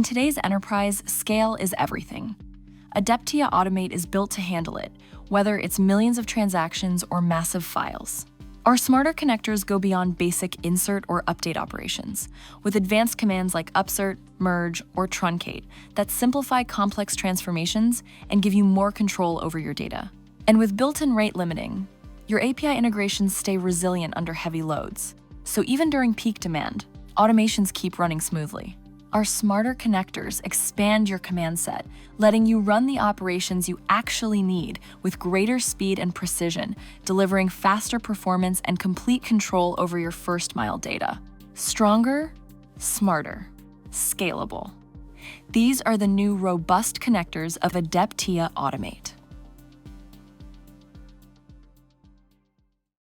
In today's enterprise, scale is everything. Adeptia Automate is built to handle it, whether it's millions of transactions or massive files. Our smarter connectors go beyond basic insert or update operations, with advanced commands like upsert, merge, or truncate that simplify complex transformations and give you more control over your data. And with built-in rate limiting, your API integrations stay resilient under heavy loads. So even during peak demand, automations keep running smoothly. Our smarter connectors expand your command set, letting you run the operations you actually need with greater speed and precision, delivering faster performance and complete control over your first-mile data. Stronger, smarter, scalable. These are the new robust connectors of Adeptia Automate.